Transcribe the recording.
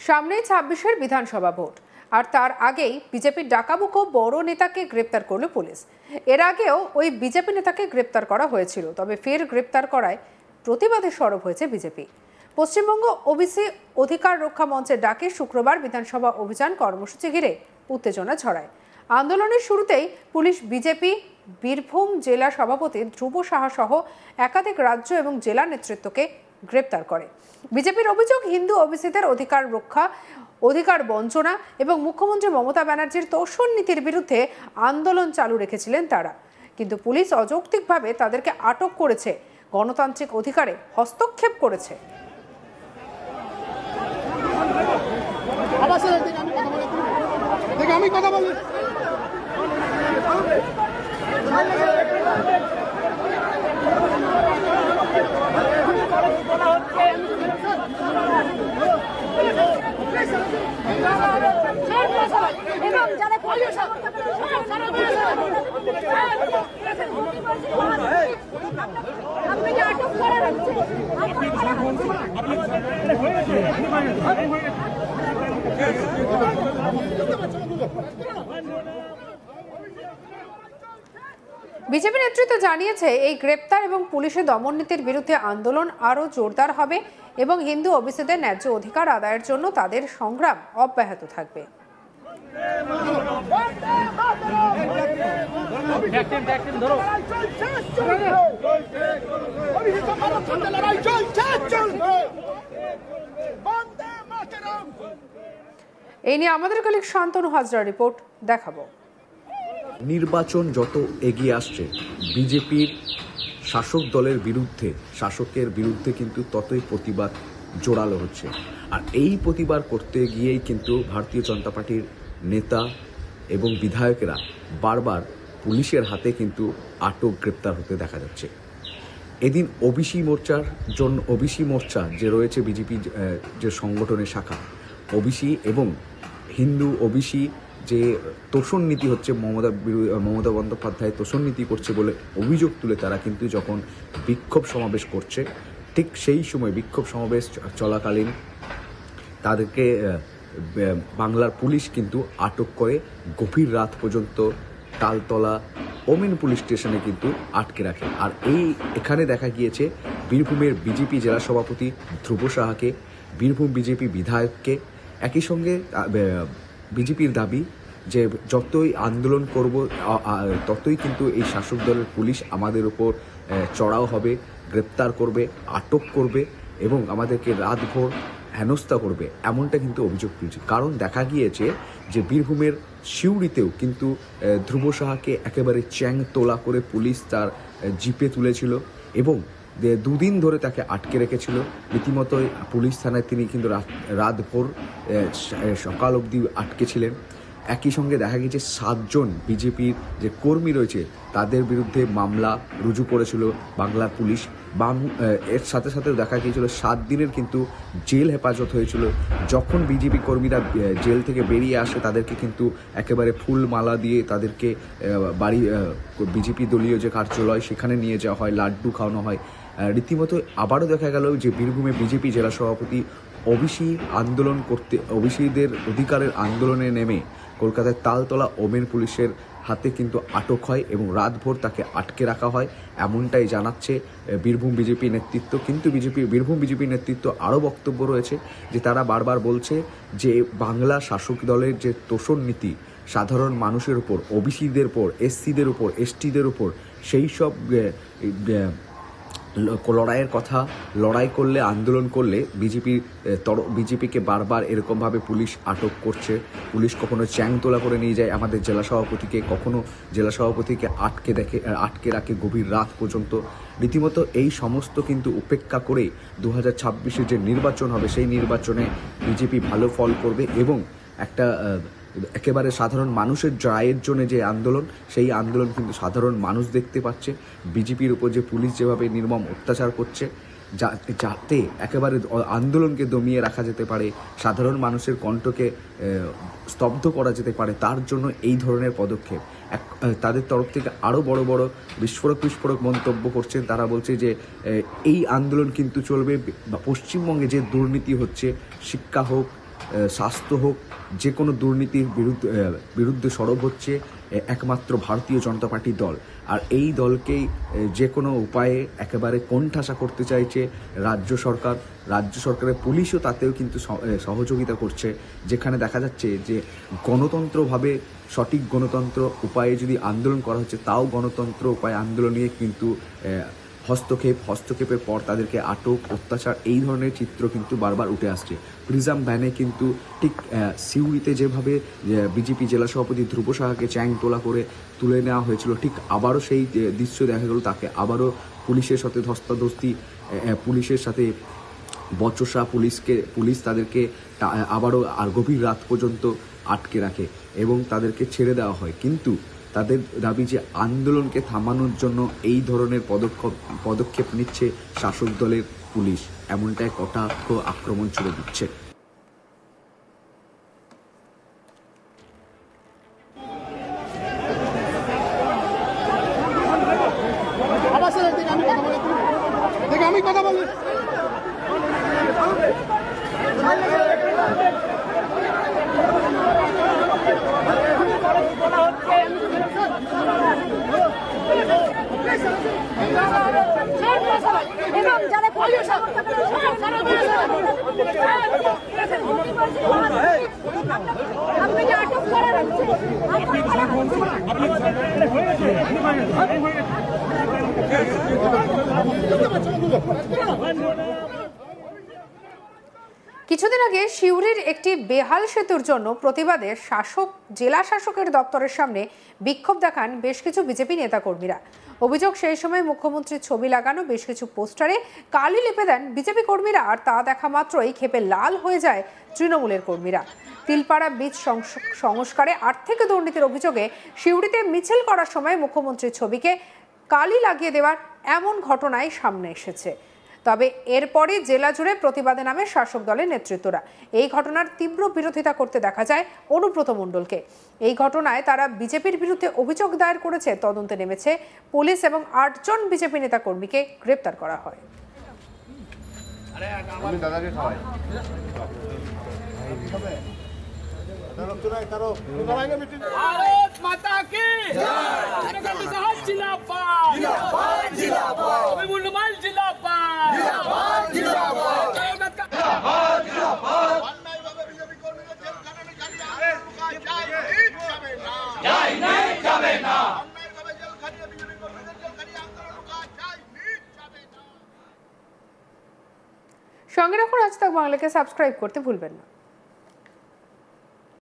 সামনেই ২৬-এর বিধানসভা ভোট, আর তার আগেই বিজেপির ডাকাবুকো বড় নেতাকে গ্রেপ্তার করল পুলিশ। এর আগেও ওই বিজেপি নেতাকে গ্রেপ্তার করা হয়েছিল, তবে ফের গ্রেপ্তার করায় প্রতিবাদে সরব হয়েছে বিজেপি। পশ্চিমবঙ্গ ওবিসি অধিকার রক্ষা মঞ্চের ডাকে শুক্রবার বিধানসভা অভিযান কর্মসূচি ঘিরে উত্তেজনা ছড়ায়। আন্দোলনের শুরুতেই পুলিশ বিজেপি বীরভূম জেলা সভাপতি ধ্রুব সাহা সহ একাধিক রাজ্য এবং জেলা নেতৃত্বকে গ্রেপ্তার করে। বিজেপির অভিযোগ, হিন্দু ওবিসিদের অধিকার রক্ষা, অধিকার বঞ্চনা এবং মুখ্যমন্ত্রী মমতা ব্যানার্জির তোষণ নীতির বিরুদ্ধে আন্দোলন চালু রেখেছিলেন তারা। কিন্তু পুলিশ অযৌক্তিকভাবে তাদেরকে আটক করেছে, গণতান্ত্রিক অধিকারে হস্তক্ষেপ করেছে। আমি কথা বলি বিজেপি নেতৃত্ব জানিয়েছে, এই গ্রেপ্তার এবং পুলিশের দমন নীতির বিরুদ্ধে আন্দোলন আরও জোরদার হবে এবং হিন্দু ওবিসিদের ন্যায্য অধিকার আদায়ের জন্য তাদের সংগ্রাম অব্যাহত থাকবে। এই নিয়ে আমাদের কলিগ শান্তনু হাজরা রিপোর্ট দেখাবো। নির্বাচন যত এগিয়ে আসছে, বিজেপির শাসক দলের বিরুদ্ধে, শাসকের বিরুদ্ধে কিন্তু ততই প্রতিবাদ জোরালো হচ্ছে। আর এই প্রতিবাদ করতে গিয়েই কিন্তু ভারতীয় জনতা পার্টির নেতা এবং বিধায়কেরা বারবার পুলিশের হাতে কিন্তু আটক, গ্রেপ্তার হতে দেখা যাচ্ছে। এদিন ওবিসি মোর্চা যে রয়েছে বিজেপি যে সংগঠনের শাখা, ওবিসি এবং হিন্দু ওবিসি যে তোষণ নীতি হচ্ছে, মমতা বন্দ্যোপাধ্যায় তোষণ নীতি করছে বলে অভিযোগ তুলে তারা কিন্তু যখন বিক্ষোভ সমাবেশ করছে, ঠিক সেই সময় বিক্ষোভ সমাবেশ চলাকালীন তাদেরকে বাংলার পুলিশ কিন্তু আটক করে গভীর রাত পর্যন্ত তালতলা ওমেন পুলিশ স্টেশনে কিন্তু আটকে রাখে। আর এখানে দেখা গিয়েছে বীরভূমের বিজেপি জেলা সভাপতি ধ্রুব সাহাকে, বীরভূম বিজেপি বিধায়ককে। একই সঙ্গে বিজেপির দাবি যে যতই আন্দোলন করব ততই কিন্তু এই শাসক দলের পুলিশ আমাদের উপর চড়াও হবে, গ্রেপ্তার করবে, আটক করবে এবং আমাদেরকে রাতভর হেনস্থা করবে, এমনটা কিন্তু অভিযোগ তুলছে। কারণ দেখা গিয়েছে যে বীরভূমের সিউড়িতেও কিন্তু ধ্রুব সাহাকে একেবারে চ্যাং তোলা করে পুলিশ তার জিপে তুলেছিল এবং দুদিন ধরে তাকে আটকে রেখেছিল। রীতিমতোই পুলিশ থানায় তিনি কিন্তু রাতভর সকাল অবধি আটকে ছিলেন। একই সঙ্গে দেখা গেছে 7 জন বিজেপির যে কর্মী রয়েছে তাদের বিরুদ্ধে মামলা রুজু করেছিল বাংলার পুলিশ। এর সাথে সাথে দেখা গিয়েছিল 7 দিনের কিন্তু জেল হেফাজত হয়েছিল। যখন বিজেপি কর্মীরা জেল থেকে বেরিয়ে আসে তাদেরকে কিন্তু একেবারে ফুল মালা দিয়ে তাদেরকে বাড়ি বিজেপি দলীয় যে কার্যালয় সেখানে নিয়ে যাওয়া হয়, লাড্ডু খাওয়ানো হয়। রীতিমতো আবারও দেখা গেল যে বীরভূমে বিজেপি জেলা সভাপতি ওবিসি আন্দোলন করতে, ওবিসিদের অধিকারের আন্দোলনে নেমে কলকাতায় তালতলা ওমেন পুলিশের হাতে কিন্তু আটক হয় এবং রাতভর তাকে আটকে রাখা হয়, এমনটাই জানাচ্ছে বীরভূম বিজেপি নেতৃত্ব। কিন্তু বীরভূম বিজেপি নেতৃত্ব আরও বক্তব্য রয়েছে যে তারা বারবার বলছে যে বাংলা শাসক দলের যে তোষণ নীতি সাধারণ মানুষের উপর, ওবিসিদের উপর, এসসিদের উপর, এসটিদের উপর, সেই সব লড়াইয়ের কথা, লড়াই করলে, আন্দোলন করলে বিজেপিকে বারবার এরকমভাবে পুলিশ আটক করছে। পুলিশ কখনো চ্যাংতোলা করে নিয়ে যায় আমাদের জেলা সভাপতিকে, কখনো জেলা সভাপতিকে আটকে রাখে গভীর রাত পর্যন্ত। রীতিমতো এই সমস্ত কিন্তু উপেক্ষা করে 2026-এ যে নির্বাচন হবে সেই নির্বাচনে বিজেপি ভালো ফল করবে এবং একটা একেবারে সাধারণ মানুষের জয়ের জন্য যে আন্দোলন, সেই আন্দোলন কিন্তু সাধারণ মানুষ দেখতে পাচ্ছে। বিজেপির উপর যে পুলিশ যেভাবে নির্মম অত্যাচার করছে, যাতে একেবারে আন্দোলনকে দমিয়ে রাখা যেতে পারে, সাধারণ মানুষের কণ্ঠকে স্তব্ধ করা যেতে পারে, তার জন্য এই ধরনের পদক্ষেপ। তাদের তরফ থেকে আরও বড় বড় বিস্ফোরক মন্তব্য করছেন। তারা বলছে যে এই আন্দোলন কিন্তু চলবে পশ্চিমবঙ্গে যে দুর্নীতি হচ্ছে, শিক্ষা হোক, স্বাস্থ্য হোক, যে কোনো দুর্নীতির বিরুদ্ধে সরব হচ্ছে একমাত্র ভারতীয় জনতা পার্টি দল। আর এই দলকেই যে কোনো উপায়ে একেবারে কোণঠাসা করতে চাইছে রাজ্য সরকার। রাজ্য সরকারের পুলিশও তাতেও কিন্তু সহযোগিতা করছে, যেখানে দেখা যাচ্ছে যে গণতন্ত্রভাবে সঠিক গণতন্ত্র উপায়ে যদি আন্দোলন করা হচ্ছে, তাও গণতন্ত্র উপায়ে আন্দোলনে কিন্তু হস্তক্ষেপের পর তাদেরকে আটক, অত্যাচার, এই ধরনের চিত্র কিন্তু বারবার উঠে আসছে। প্রিজম ভ্যানে কিন্তু ঠিক সিউড়িতে যেভাবে বিজেপি জেলা সভাপতি ধ্রুব সাহাকে চ্যাংটোলা করে তুলে নেওয়া হয়েছিল, ঠিক আবারও সেই দৃশ্য দেখা গেল। তাকে আবারও পুলিশের সাথে ধস্তাধস্তি, পুলিশের সাথে বচসা, পুলিশ তাদেরকে আবারও আর গভীর রাত পর্যন্ত আটকে রাখে এবং তাদেরকে ছেড়ে দেওয়া হয়। কিন্তু তাদের দাবি যে আন্দোলনকে থামানোর জন্য এই ধরনের পদক্ষেপ নিচ্ছে শাসক দলের পুলিশ, এমনটাই কটাক্ষ আক্রমণ ছুড়ে দিচ্ছে। আমি কথা বলি। কিছুদিন আগে সিউড়ির একটি বেহাল সেতুর জন্য প্রতিবাদে জেলা শাসকের দপ্তরের সামনে বিক্ষোভ দেখান বেশ কিছু বিজেপি নেতাকর্মীরা। অভিযোগ, সেই সময় মুখ্যমন্ত্রীর ছবি লাগানো বেশ কিছু পোস্টারে কালি লেপে দেন বিজেপি কর্মীরা, আর তা দেখা মাত্রই ক্ষেপে লাল হয়ে যায় তৃণমূলের কর্মীরা। তিলপাড়া বীজ সংস্কারে আর্থিক দুর্নীতির অভিযোগে সিউড়িতে মিছিল করার সময় মুখ্যমন্ত্রীর ছবিকে কালি লাগিয়ে দেওয়ার এমন ঘটনাই সামনে এসেছে। তবে এরপরই জেলা জুড়ে প্রতিবাদে নামে শাসক দলের নেতৃত্বরা। এই ঘটনার তীব্র বিরোধিতা করতে দেখা যায় অনুব্রত মণ্ডলকে। এই ঘটনায় তারা বিজেপির বিরুদ্ধে অভিযোগ দায়ের করেছে। তদন্তে নেমেছে পুলিশ এবং 8 জন বিজেপি নেতা কর্মীকে গ্রেপ্তার করা হয়। भारत माता की जिंदाबाद जिंदाबाद जिंदाबाद जिंदाबाद সঙ্গে রাখুন আজ তাক বাংলাকে সাবস্ক্রাইব করতে ভুলবেন না।